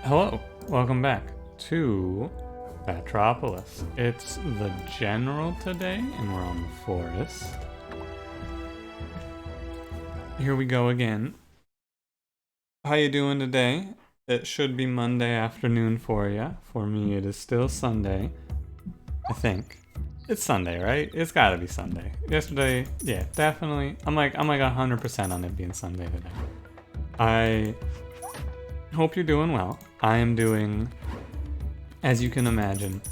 Hello, welcome back to Ratropolis. It's the general today, and we're on the forest. Here we go again. How you doing today? It should be Monday afternoon for you. For me, it is still Sunday. I think. It's Sunday, right? It's gotta be Sunday. Yesterday, yeah, definitely. I'm like 100% on it being Sunday today. I hope you're doing well. I am doing, as you can imagine,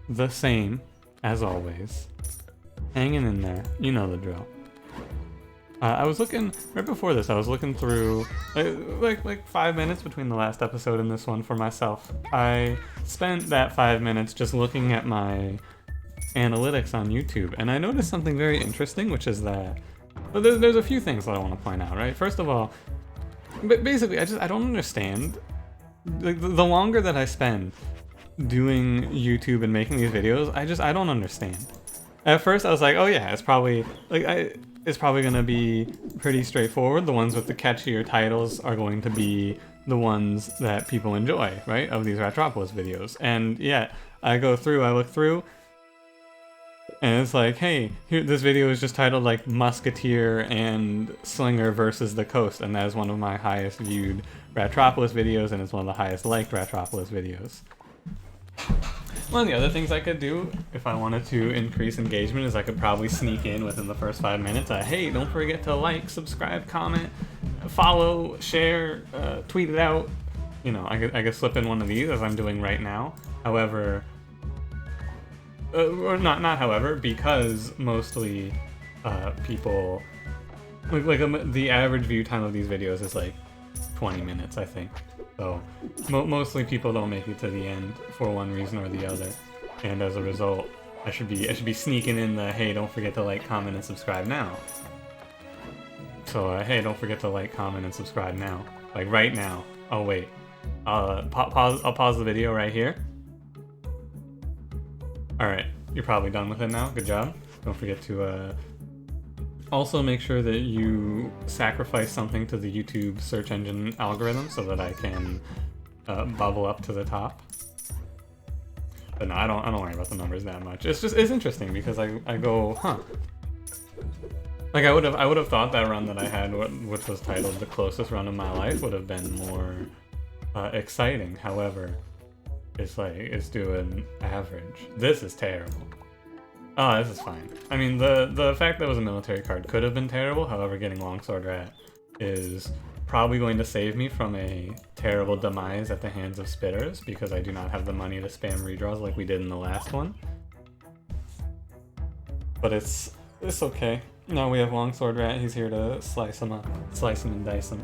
the same as always. Hanging in there. You know the drill. I was looking, right before this, I was looking through like 5 minutes between the last episode and this one for myself. I spent that 5 minutes just looking at my analytics on YouTube, and I noticed something very interesting, which is that, well, there's a few things that I want to point out, right? First of all, basically, I don't understand. Like, the longer that I spend doing YouTube and making these videos, I don't understand. At first, I was like, oh yeah, it's probably gonna be pretty straightforward. The ones with the catchier titles are going to be the ones that people enjoy, right? Of these Ratropolis videos. And yeah, I look through, and it's like, hey, here, this video is just titled like Musketeer and Slinger versus the Coast, and that is one of my highest viewed Ratropolis videos, and it's one of the highest liked Ratropolis videos. One of the other things I could do if I wanted to increase engagement is I could probably sneak in within the first 5 minutes. Hey, don't forget to like, subscribe, comment, follow, share, tweet it out. You know, I could slip in one of these as I'm doing right now. However, or not however, because mostly people, the average view time of these videos is like 20 minutes, I think. So mostly people don't make it to the end for one reason or the other, and as a result, I should be sneaking in the, hey, don't forget to like, comment, and subscribe now. So hey, don't forget to like, comment, and subscribe now, like right now. Oh wait, I'll pause the video right here. All right, you're probably done with it now. Good job. Don't forget to also make sure that you sacrifice something to the YouTube search engine algorithm so that I can bubble up to the top. But no, I don't worry about the numbers that much. It's interesting because I go, huh. Like I would have thought that run that I had, which was titled the closest run of my life, would have been more exciting. However, it's doing average. This is terrible. Oh, this is fine. I mean, the fact that it was a military card could have been terrible. However, getting Longsword Rat is probably going to save me from a terrible demise at the hands of Spitters, because I do not have the money to spam redraws like we did in the last one. But it's okay. Now we have Longsword Rat. He's here to slice him and dice him.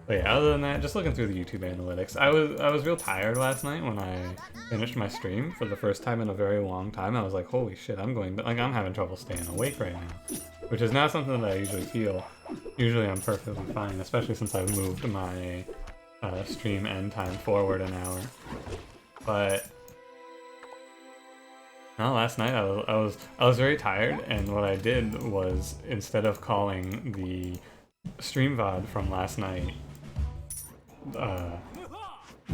But yeah, other than that, just looking through the YouTube analytics, I was real tired last night when I finished my stream for the first time in a very long time. I was like, holy shit, I'm having trouble staying awake right now, which is not something that I usually feel. Usually I'm perfectly fine, especially since I've moved my stream end time forward an hour. But no, last night I was very tired, and what I did was, instead of calling the stream VOD from last night,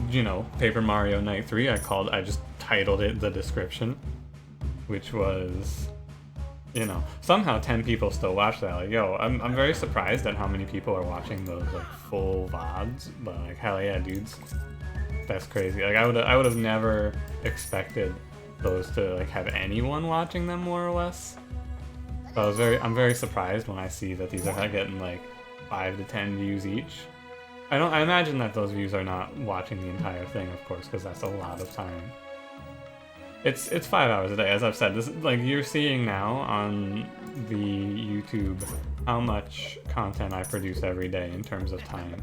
you know, Paper Mario Night 3, I just titled it the description, which was, you know, somehow 10 people still watch that. Like, yo, I'm very surprised at how many people are watching those like full VODs, but like, hell yeah, dudes, that's crazy. Like, I would have never expected those to like have anyone watching them, more or less. So I'm very surprised when I see that these are getting like 5 to 10 views each. I imagine that those views are not watching the entire thing, of course, because that's a lot of time. It's 5 hours a day, as I've said. This, like, you're seeing now on the YouTube how much content I produce every day in terms of time.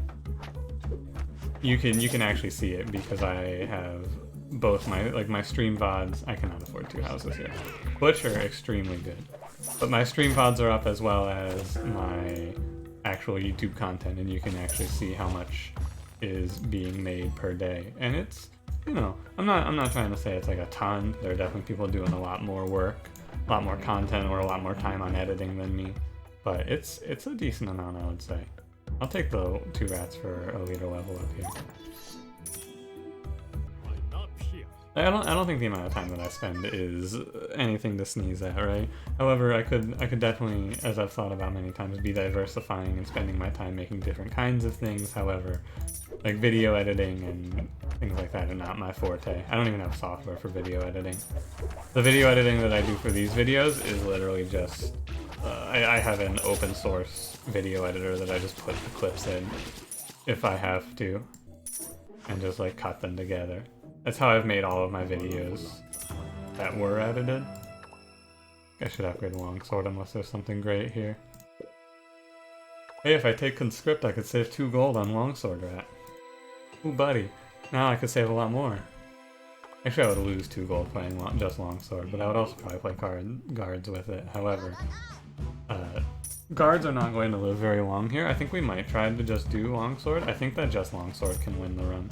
You can actually see it because I have both my stream VODs. I cannot afford 2 houses yet, which are extremely good. But my stream VODs are up, as well as my actual YouTube content, and you can actually see how much is being made per day. And it's, you know, I'm not trying to say it's like a ton. There are definitely people doing a lot more work, a lot more content, or a lot more time on editing than me. But it's a decent amount, I would say. I'll take the 2 rats for a leader level up here. I don't think the amount of time that I spend is anything to sneeze at, right? However, I could definitely, as I've thought about many times, be diversifying and spending my time making different kinds of things. However, like video editing and things like that are not my forte. I don't even have software for video editing. The video editing that I do for these videos is literally just, I have an open source video editor that I just put the clips in if I have to, and just like cut them together. That's how I've made all of my videos that were edited. I should upgrade Longsword unless there's something great here. Hey, if I take Conscript, I could save 2 gold on Longsword Rat. Ooh, buddy. Now I could save a lot more. Actually, I would lose 2 gold playing just Longsword, but I would also probably play guards with it. However, guards are not going to live very long here. I think we might try to just do Longsword. I think that just Longsword can win the run.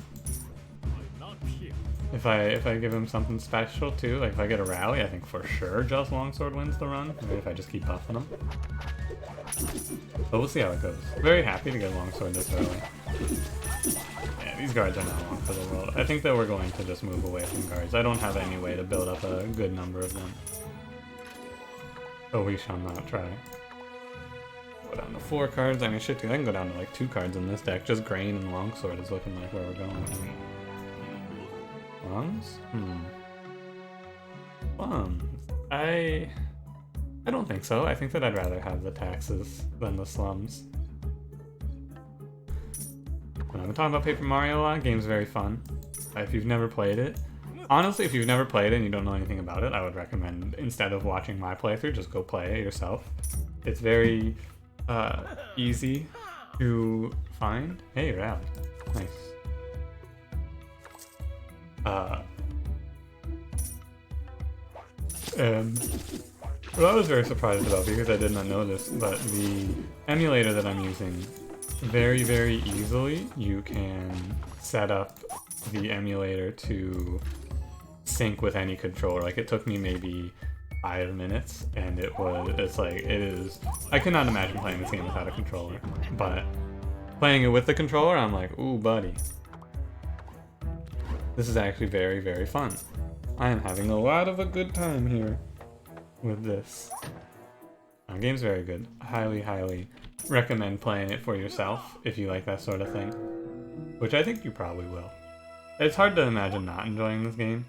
If I give him something special too, like if I get a rally, I think for sure just Longsword wins the run. Maybe if I just keep buffing him. But we'll see how it goes. Very happy to get Longsword this early. Yeah, these guards are not long for the world. I think that we're going to just move away from guards. I don't have any way to build up a good number of them. So we shall not try. Go down to 4 cards. I mean, shit, I can go down to like 2 cards in this deck. Just Grain and Longsword is looking like where we're going. Slums? Slums. I don't think so. I think that I'd rather have the taxes than the slums. When I'm talking about Paper Mario a lot, game's very fun. If you've never played it, honestly, if you've never played it and you don't know anything about it, I would recommend, instead of watching my playthrough, just go play it yourself. It's very easy to find. Hey, rally. Nice. And what I was very surprised about, because I did not know this, but the emulator that I'm using, very, very easily you can set up the emulator to sync with any controller. Like, it took me maybe 5 minutes, and I cannot imagine playing this game without a controller, but playing it with the controller, I'm like, ooh, buddy. This is actually very, very fun. I am having a lot of a good time here with this. The game's very good. Highly, highly recommend playing it for yourself if you like that sort of thing. Which I think you probably will. It's hard to imagine not enjoying this game.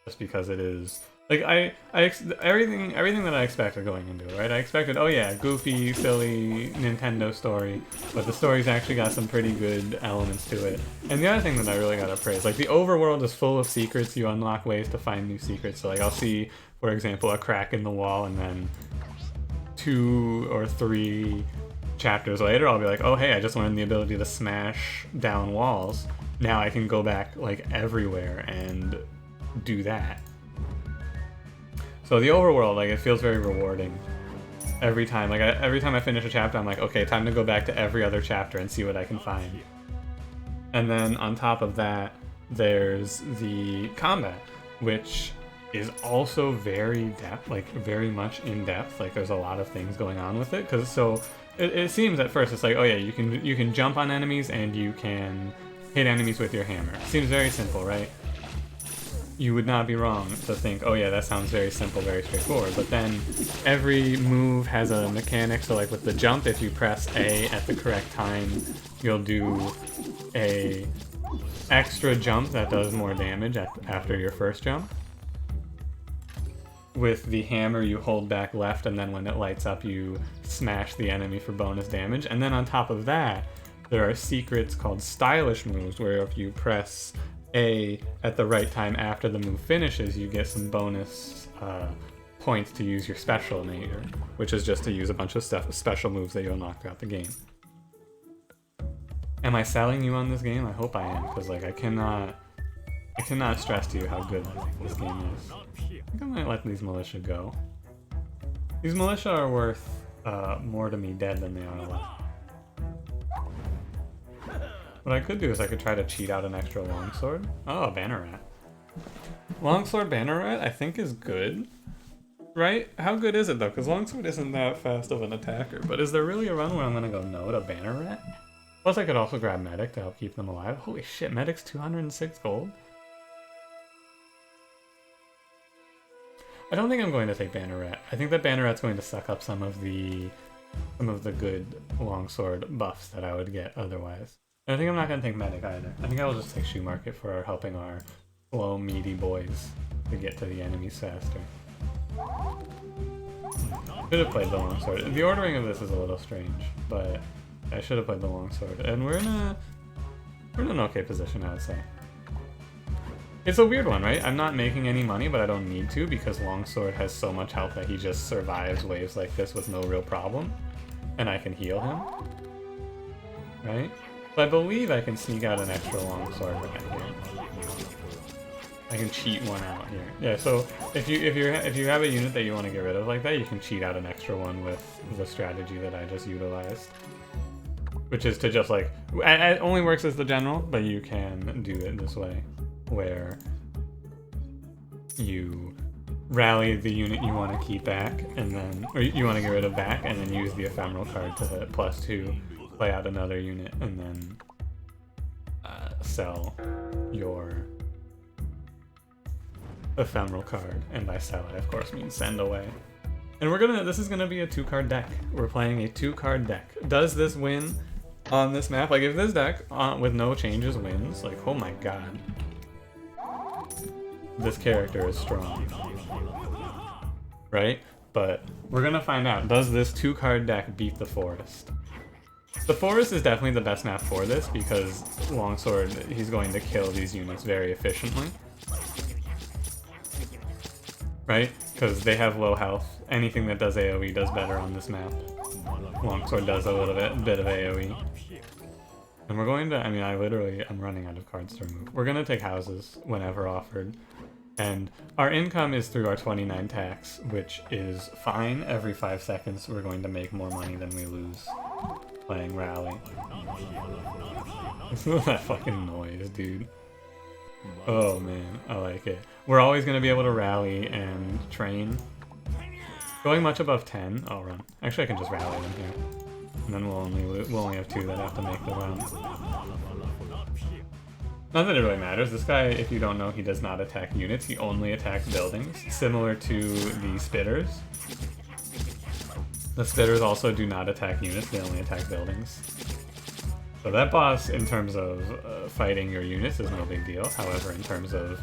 Just because it is... Like, everything that I expected going into it, right? I expected, oh yeah, goofy, silly Nintendo story, but the story's actually got some pretty good elements to it. And the other thing that I really gotta praise, like, the overworld is full of secrets. You unlock ways to find new secrets. So, like, I'll see, for example, a crack in the wall, and then 2 or 3 chapters later, I'll be like, oh hey, I just learned the ability to smash down walls. Now I can go back, like, everywhere and do that. So the overworld, like, it feels very rewarding every time. Like, every time I finish a chapter, I'm like, okay, time to go back to every other chapter and see what I can find. And then on top of that, there's the combat, which is also very very much in depth. Like, there's a lot of things going on with it. Cause so it seems at first it's like, oh yeah, you can jump on enemies and you can hit enemies with your hammer. Seems very simple, right? You would not be wrong to think, oh yeah, that sounds very simple, very straightforward. But then every move has a mechanic. So like with the jump, if you press A at the correct time, you'll do a extra jump that does more damage after your first jump. With the hammer, you hold back left, and then when it lights up, you smash the enemy for bonus damage. And then on top of that, there are secrets called stylish moves, where if you press A at the right time after the move finishes, you get some bonus points to use your special meter, which is just to use a bunch of special moves that you unlock throughout the game. Am I selling you on this game? I hope I am, because like I cannot stress to you how good this game is. I think I might let these militia go. These militia are worth more to me dead than they are alive. What I could do is I could try to cheat out an extra longsword. Oh, Banner Rat. Longsword Banner Rat I think is good. Right? How good is it though? Because Longsword isn't that fast of an attacker. But is there really a run where I'm gonna go no to Banner Rat? Plus I could also grab Medic to help keep them alive. Holy shit, Medic's 206 gold? I don't think I'm going to take Banner Rat. I think that Banner Rat's going to suck up some of the good Longsword buffs that I would get otherwise. And I think I'm not going to take Medic either. I think I will just take Shoe Market for helping our slow, meaty boys to get to the enemies faster. Should have played the Longsword. The ordering of this is a little strange, but I should have played the Longsword. And we're in an okay position, I would say. It's a weird one, right? I'm not making any money, but I don't need to because Longsword has so much health that he just survives waves like this with no real problem. And I can heal him. Right? So I believe I can sneak out an extra Longsword right here. I can cheat one out here. Yeah, so if you have a unit that you want to get rid of like that, you can cheat out an extra one with the strategy that I just utilized. Which is to just like, it only works as the general, but you can do it this way. Where you rally the unit you want to keep back, and then, or you want to get rid of back, and then use the ephemeral card to hit +2, play out another unit, and then sell your ephemeral card. And by sell, I of course mean send away. And this is gonna be a 2-card deck. We're playing a 2-card deck. Does this win on this map? Like if this deck with no changes wins, like oh my god. This character is strong, right? But we're gonna find out. Does this 2-card deck beat the Forest? The Forest is definitely the best map for this because Longsword, he's going to kill these units very efficiently, right? Because they have low health. Anything that does AoE does better on this map. Longsword does a little bit of AoE. And we're going to, I'm running out of cards to remove. We're going to take houses whenever offered. And our income is through our 29 tax, which is fine. Every 5 seconds we're going to make more money than we lose playing Rally. Listen to that fucking noise, dude. Oh man, I like it. We're always going to be able to rally and train. Going much above 10, I'll run. Actually, I can just rally them here. And then we'll only have 2 that have to make the run. Not that it really matters. This guy, if you don't know, he does not attack units. He only attacks buildings, similar to the Spitters. The Spitters also do not attack units. They only attack buildings. So that boss, in terms of fighting your units, is no big deal. However, in terms of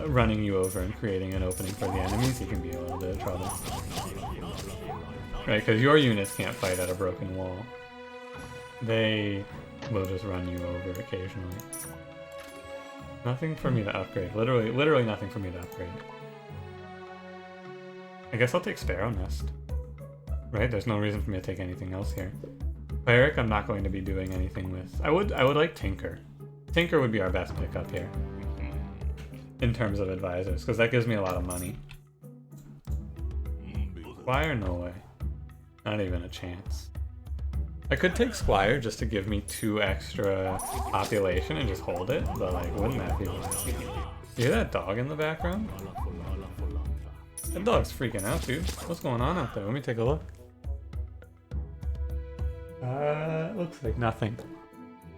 running you over and creating an opening for the enemies, he can be a little bit of trouble. Right, because your units can't fight at a broken wall. They will just run you over occasionally. Nothing for me to upgrade. Literally nothing for me to upgrade. I guess I'll take Sparrow Nest. Right? There's no reason for me to take anything else here. Cleric, I'm not going to be doing anything with. I would like Tinker. Tinker would be our best pickup here. In terms of advisors, because that gives me a lot of money. Squire? No way. Not even a chance. I could take Squire just to give me 2 extra population and just hold it, but like, wouldn't that be nice? You hear that dog in the background? That dog's freaking out, dude. What's going on out there? Let me take a look. Looks like nothing.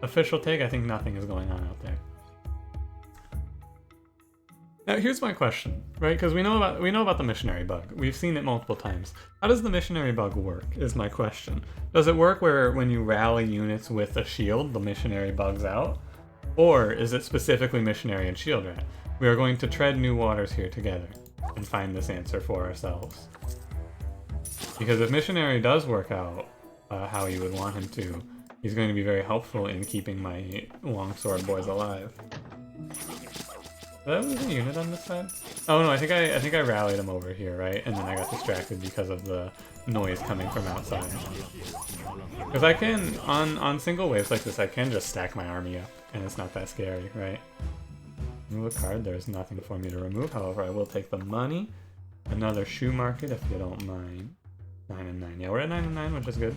Official take, I think nothing is going on out there. Now here's my question, right? Because we know about the missionary bug. We've seen it multiple times. How does the missionary bug work, is my question. Does it work where when you rally units with a shield, the missionary bug's out? Or is it specifically missionary and shield rat? We are going to tread new waters here together and find this answer for ourselves. Because if missionary does work out how you would want him to, he's going to be very helpful in keeping my longsword boys alive. That was a unit on this side? Oh no, I think I rallied him over here, right? And then I got distracted because of the noise coming from outside. Because I can, on single waves like this, I can just stack my army up, and it's not that scary, right? Remove a card, there's nothing for me to remove, however I will take the money. Another shoe market, if you don't mind. 9 and 9. Yeah, we're at 9 and 9, which is good.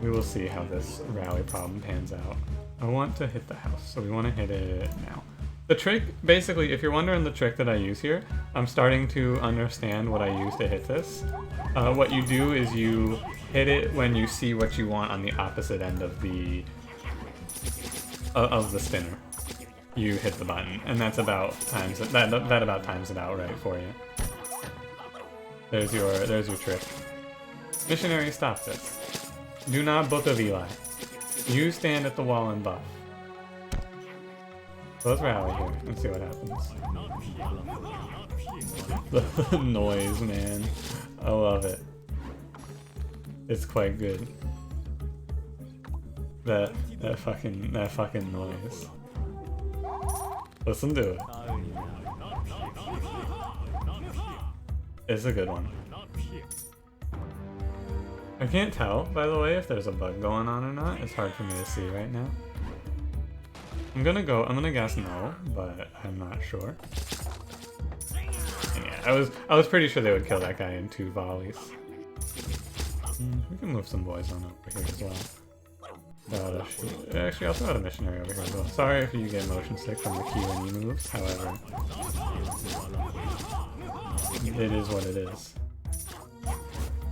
We will see how this rally problem pans out. I want to hit the house, so we want to hit it now. The trick, basically, if you're wondering the trick that I use here, I'm starting to understand what I use to hit this. What you do is you hit it when you see what you want on the opposite end of the spinner. You hit the button, and that's about times it, that about times it out right for you. There's your trick. Missionary, stop this. Do not Book of Eli. You stand at the wall and buff. So let's rally here and see what happens. The noise, man. I love it. It's quite good. That fucking noise. Listen to it. It's a good one. I can't tell, by the way, if there's a bug going on or not. It's hard for me to see right now. I'm gonna guess no, but I'm not sure. And yeah, I was pretty sure they would kill that guy in 2 volleys. We can move some boys on over here as well. Actually, I'll throw out a missionary over here as well. Sorry if you get motion sick from the Q and E moves, however, it is what it is.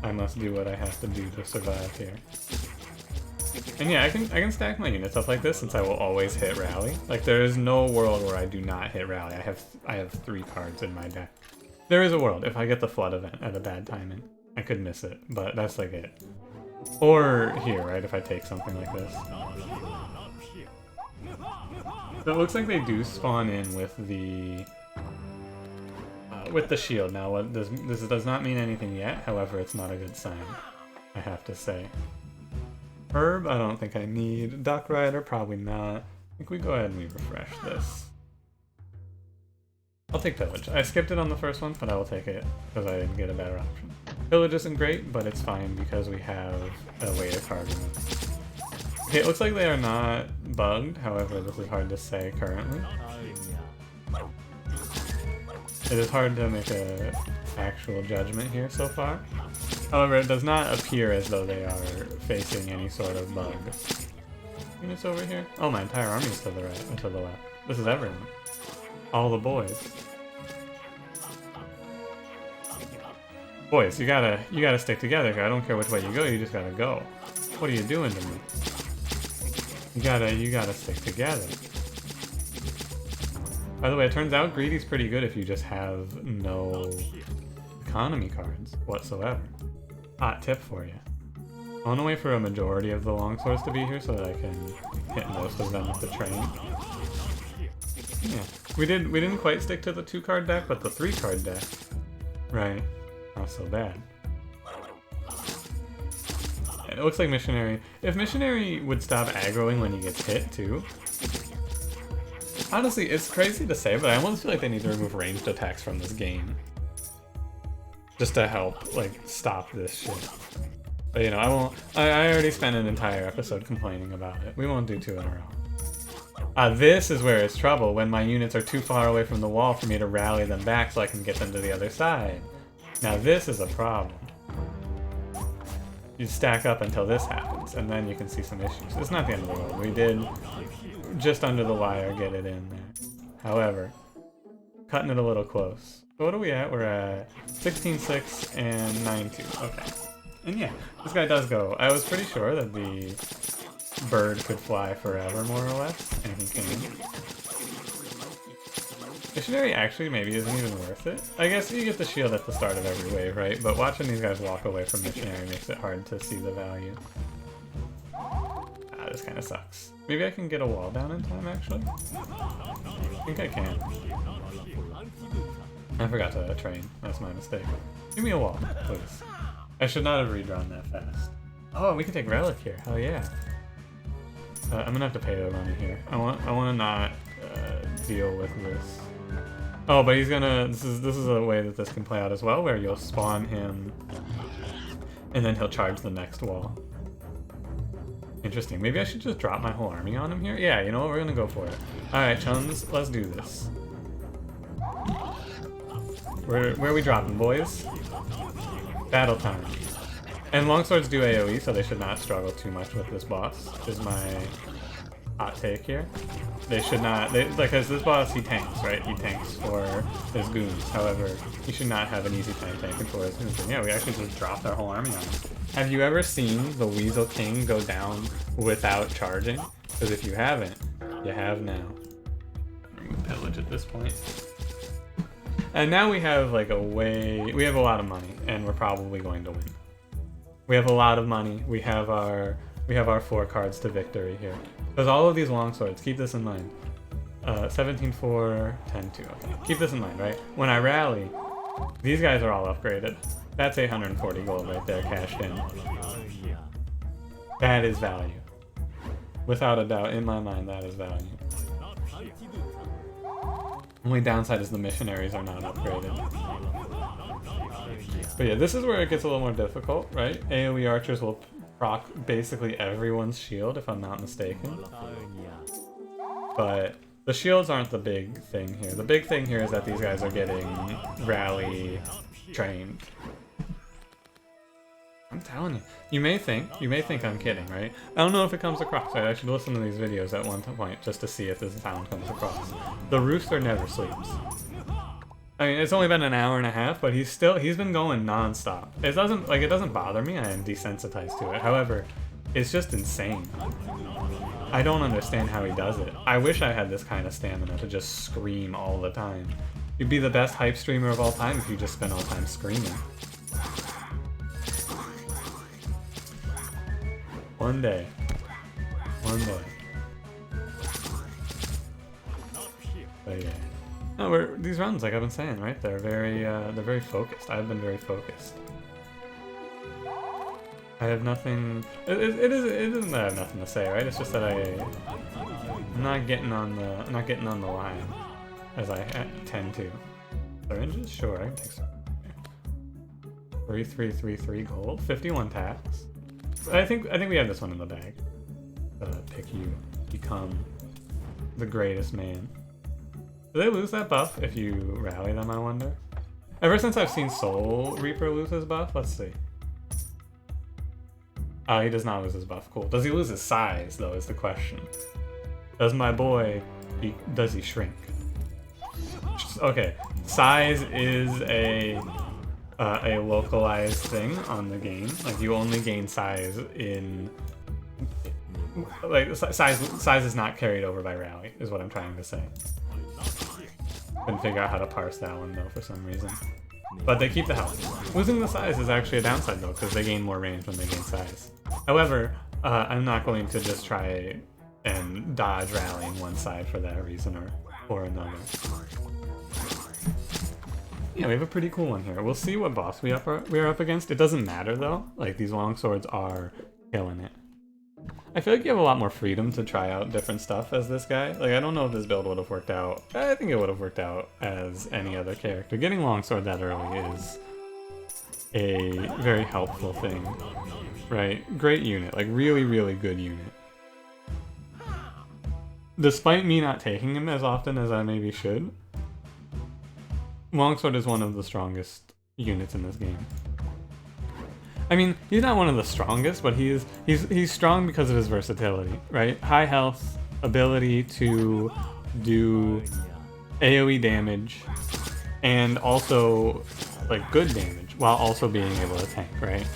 I must do what I have to do to survive here. And yeah, I can stack my units up like this since I will always hit rally. Like, there is no world where I do not hit rally. I have 3 cards in my deck. There is a world if I get the flood event at a bad timing. I could miss it, but that's like it. Or here, right, if I take something like this. So it looks like they do spawn in with the shield. Now, what this does not mean anything yet, however, it's not a good sign, I have to say. Herb, I don't think I need. Duck Rider, probably not. I think we go ahead and we refresh this. I'll take Pillage. I skipped it on the first one, but I will take it because I didn't get a better option. Pillage isn't great, but it's fine because we have a way to card remove. Okay, it looks like they are not bugged, however, this is hard to say currently. It is hard to make an actual judgment here so far. However, it does not appear as though they are facing any sort of bug. Units over here? Oh, my entire army is to the right, and to the left. This is everyone. All the boys. Boys, you gotta stick together here. I don't care which way you go, you just gotta go. What are you doing to me? You gotta stick together. By the way, it turns out Greedy's pretty good if you just have no economy cards whatsoever. Hot tip for you. I want to wait for a majority of the longswords to be here so that I can hit most of them with the train. Yeah, we didn't quite stick to the 2-card deck, but the 3-card deck, right? Not so bad. And it looks like Missionary. If Missionary would stop aggroing when he gets hit too. Honestly, it's crazy to say, but I almost feel like they need to remove ranged attacks from this game. Just to help, like, stop this shit. But, you know, I won't... I already spent an entire episode complaining about it. We won't do 2 in a row. This is where it's trouble, when my units are too far away from the wall for me to rally them back so I can get them to the other side. Now this is a problem. You stack up until this happens, and then you can see some issues. It's not the end of the world. We did, just under the wire, get it in there. However, cutting it a little close. So what are we at? We're at 16-6 and 9-2. Okay. And yeah, this guy does go. I was pretty sure that the bird could fly forever, more or less, and he can. Missionary actually maybe isn't even worth it. I guess you get the shield at the start of every wave, right? But watching these guys walk away from Missionary makes it hard to see the value. This kind of sucks. Maybe I can get a wall down in time, actually? I think I can. I forgot to train. That's my mistake. Give me a wall, please. I should not have redrawn that fast. Oh, we can take Relic here. Hell yeah. I'm gonna have to pay to run it here. I want to not deal with this. Oh, but he's gonna. This is a way that this can play out as well, where you'll spawn him, and then he'll charge the next wall. Interesting. Maybe I should just drop my whole army on him here. Yeah, you know what? We're gonna go for it. All right, chums, let's do this. Where are we dropping, boys? Battle time. And longswords do AoE, so they should not struggle too much with this boss, is my hot take here. They should not, because this boss, he tanks, right? He tanks for his goons. However, he should not have an easy time tanking for his goons. And yeah, we actually just dropped our whole army on him. Have you ever seen the Weasel King go down without charging? Because if you haven't, you have now. Remove pillage at this point. And now we have like we have a lot of money, and we're probably going to win. We have a lot of money. We have our 4 cards to victory here. Because all of these longswords, keep this in mind. 17-4, 10-2. Okay. Keep this in mind, right? When I rally, these guys are all upgraded. That's 840 gold right there, cashed in. That is value. Without a doubt, in my mind, that is value. Only downside is the missionaries are not upgraded. But yeah, this is where it gets a little more difficult, right? AoE archers will proc basically everyone's shield, if I'm not mistaken. But the shields aren't the big thing here. The big thing here is that these guys are getting rally trained. I'm telling you. You may think I'm kidding, right? I don't know if it comes across, right? I should listen to these videos at one point just to see if this sound comes across. The rooster never sleeps. I mean, it's only been an hour and a half, but he's been going non-stop. It doesn't bother me. I am desensitized to it. However, it's just insane. I don't understand how he does it. I wish I had this kind of stamina to just scream all the time. You'd be the best hype streamer of all time if you just spent all time screaming. One day. But yeah. No, these runs, like I've been saying, right? They're very focused. I've been very focused. I have nothing. It isn't that I have nothing to say, right? It's just that I'm not getting on the line as I tend to. Syringes, sure, I can take some. 3 gold, 51 tax. I think we have this one in the bag. Pick you, become the greatest man. Do they lose that buff if you rally them, I wonder? Ever since I've seen Soul Reaper lose his buff, let's see. Oh, he does not lose his buff, cool. Does he lose his size, though, is the question. Does my boy, does he shrink? Okay, size is a localized thing on the game. Like, you only gain size in... Like, size is not carried over by rally, is what I'm trying to say. Couldn't figure out how to parse that one, though, for some reason. But they keep the health. Losing the size is actually a downside, though, because they gain more range when they gain size. However, I'm not going to just try and dodge rallying one side for that reason or another. Yeah, we have a pretty cool one here. We'll see what boss we are up against. It doesn't matter, though. Like, these longswords are killing it. I feel like you have a lot more freedom to try out different stuff as this guy. Like, I don't know if this build would have worked out. I think it would have worked out as any other character. Getting longsword that early is a very helpful thing, right? Great unit, like really, really good unit. Despite me not taking him as often as I maybe should, longsword is one of the strongest units in this game. I mean, he's not one of the strongest, but he's strong because of his versatility, right? High health, ability to do AoE damage, and also like good damage while also being able to tank, right?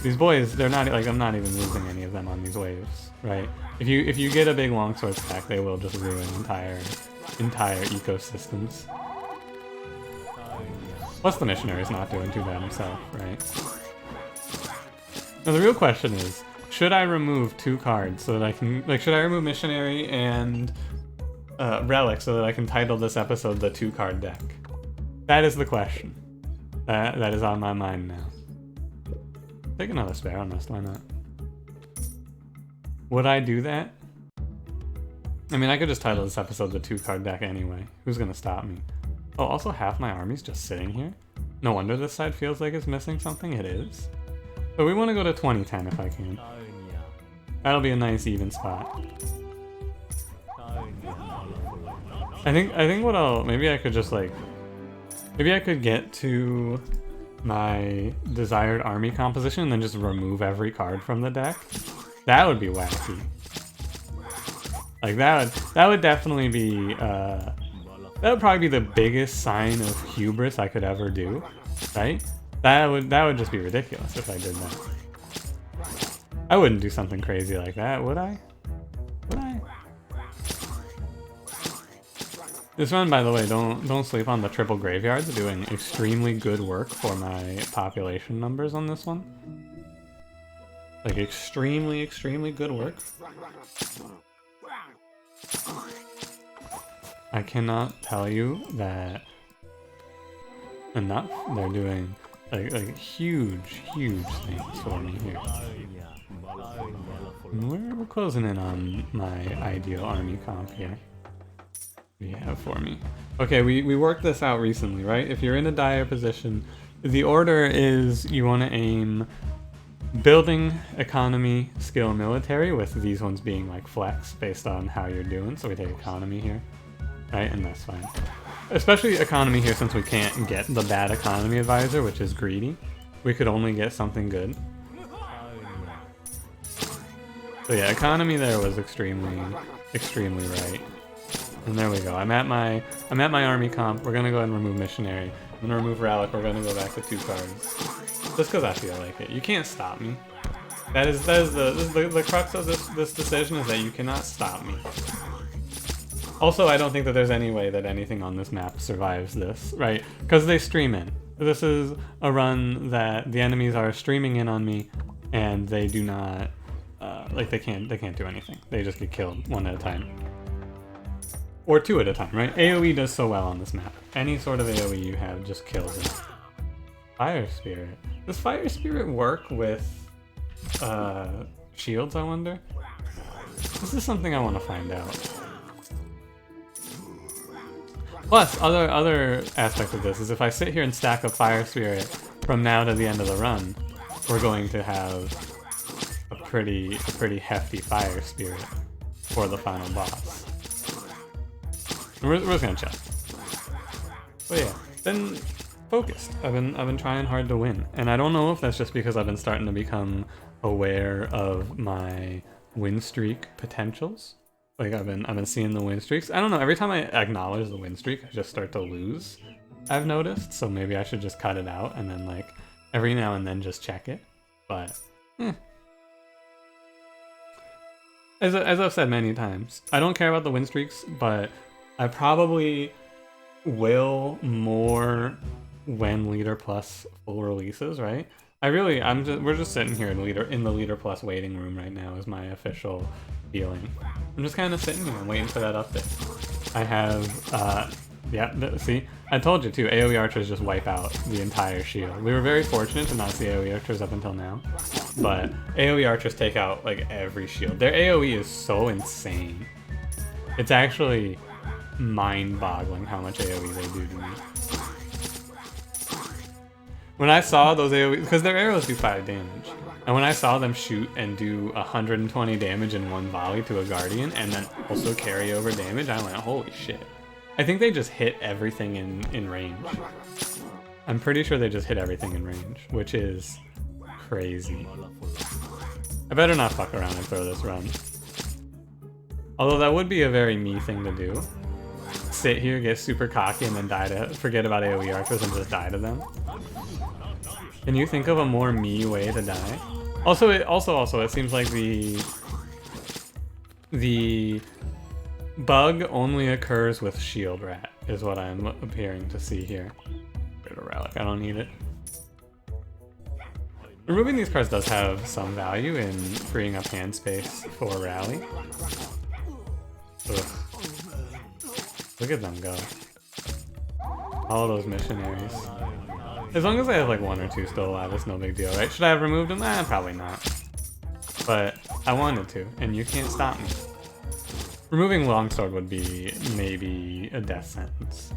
These boys, they're not like, I'm not even losing any of them on these waves, right? If you get a big longsword stack, they will just ruin entire ecosystems. Plus the missionary's not doing too bad himself, right? Now the real question is, should I remove 2 cards so that I can, like, should I remove Missionary and Relic so that I can title this episode the 2-card deck? That is the question. That is on my mind now. Take another Sparrow Nest, why not? Would I do that? I mean, I could just title this episode the 2-card deck anyway. Who's gonna stop me? Oh, also half my army's just sitting here? No wonder this side feels like it's missing something. It is. But we want to go to 2010 if I can. That'll be a nice even spot. I think what maybe I could just like, maybe I could get to my desired army composition and then just remove every card from the deck. That would be wacky. Like that would definitely be that would probably be the biggest sign of hubris I could ever do, right? That would just be ridiculous if I did that. I wouldn't do something crazy like that, would I? Would I? This run, by the way, don't sleep on the triple graveyards. Doing extremely good work for my population numbers on this one. Like extremely good work. I cannot tell you that enough. They're doing like huge things for me here. We're closing in on my ideal army comp here. What do you have for me? Okay, we worked this out recently, right? If you're in a dire position, the order is you want to aim building, economy, skill, military, with these ones being like flex based on how you're doing. So we take economy here, right? And that's fine. Especially economy here, since we can't get the bad economy advisor, which is greedy. We could only get something good. So yeah, economy there was extremely right. And there we go. I'm at my army comp. We're gonna go ahead and remove missionary. I'm gonna remove relic. We're gonna go back to 2 cards. Just because I feel like it. You can't stop me. That is the crux of this decision, is that you cannot stop me. Also, I don't think that there's any way that anything on this map survives this, right? Because they stream in. This is a run that the enemies are streaming in on me, and they do not, like they can't do anything. They just get killed 1 at a time. Or 2 at a time, right? AoE does so well on this map. Any sort of AoE you have just kills it. Fire Spirit. Does Fire Spirit work with shields, I wonder? This is something I want to find out. Plus, other aspect of this is if I sit here and stack up Fire Spirit from now to the end of the run, we're going to have a pretty hefty Fire Spirit for the final boss. We're just gonna check. But yeah, been focused. I've been trying hard to win, and I don't know if that's just because I've been starting to become aware of my win streak potentials. Like I've been seeing the win streaks. I don't know. Every time I acknowledge the win streak, I just start to lose. I've noticed. So maybe I should just cut it out and then like every now and then just check it. But as I've said many times, I don't care about the win streaks, but I probably will more when Leader Plus full releases, right? We're just sitting here in the Leader Plus waiting room right now is my official feeling. I'm just kind of sitting here and waiting for that update. I have, see, I told you too, AoE archers just wipe out the entire shield. We were very fortunate to not see AoE archers up until now, but AoE archers take out like every shield. Their AoE is so insane. It's actually mind-boggling how much AoE they do to me. When I saw those AoE, because their arrows do 5 damage, and when I saw them shoot and do 120 damage in 1 volley to a Guardian, and then also carry over damage, I went, holy shit. I think they just hit everything in range. I'm pretty sure they just hit everything in range, which is crazy. I better not fuck around and throw this run. Although that would be a very me thing to do. Sit here, get super cocky, and then forget about AoE archers and just die to them. Can you think of a more me way to die? Also, it seems like the bug only occurs with Shield Rat, is what I'm appearing to see here. Get a relic, I don't need it. Removing these cards does have some value in freeing up hand space for Rally. Ugh. Look at them go. All those missionaries. As long as I have like 1 or 2 still alive, it's no big deal, right? Should I have removed them? Probably not. But I wanted to, and you can't stop me. Removing Longsword would be maybe a death sentence.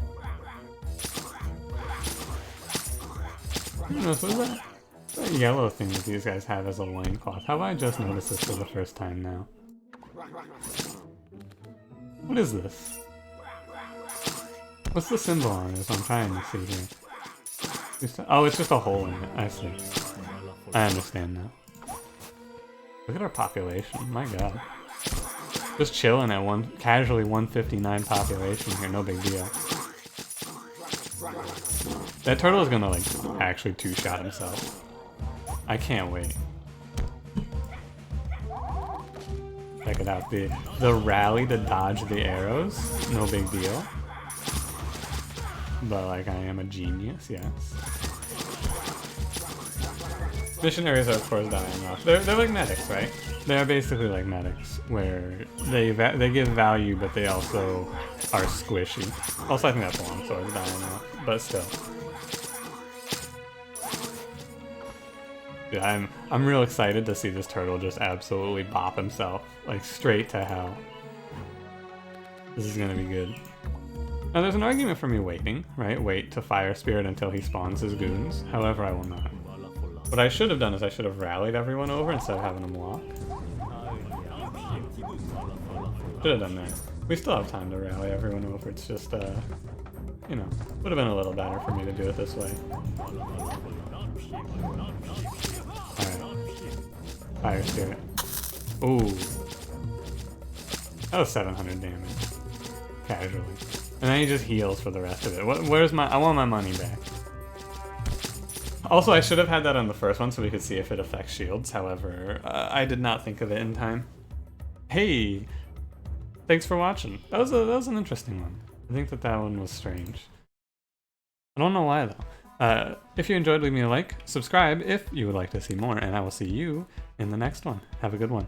What is that? That yellow thing that these guys have as a loincloth. How have I just noticed this for the first time now? What is this? What's the symbol on it? I'm trying to see here. Oh, it's just a hole in it. I see. I understand now. Look at our population. My god. Just chilling at casually 159 population here, no big deal. That turtle is gonna like actually two-shot himself. I can't wait. Check it out, the rally to dodge the arrows, no big deal. But like I am a genius, yes. Missionaries are of course dying off. They're like medics, right? They're basically like medics, where they give value, but they also are squishy. Also, I think that's longsword dying off, but still. Dude, I'm real excited to see this turtle just absolutely bop himself, like straight to hell. This is gonna be good. Now there's an argument for me waiting, right? Wait to fire spirit until he spawns his goons. However, I will not. What I should have done is I should have rallied everyone over instead of having them walk. Should have done that. We still have time to rally everyone over. It's just, you know, would have been a little better for me to do it this way. Alright. Fire spirit. Ooh. That was 700 damage. Casually. And then he just heals for the rest of it. Where's my... I want my money back. Also, I should have had that on the first one so we could see if it affects shields. However, I did not think of it in time. Hey! Thanks for watching. That was an interesting one. I think that one was strange. I don't know why, though. If you enjoyed, leave me a like. Subscribe if you would like to see more. And I will see you in the next one. Have a good one.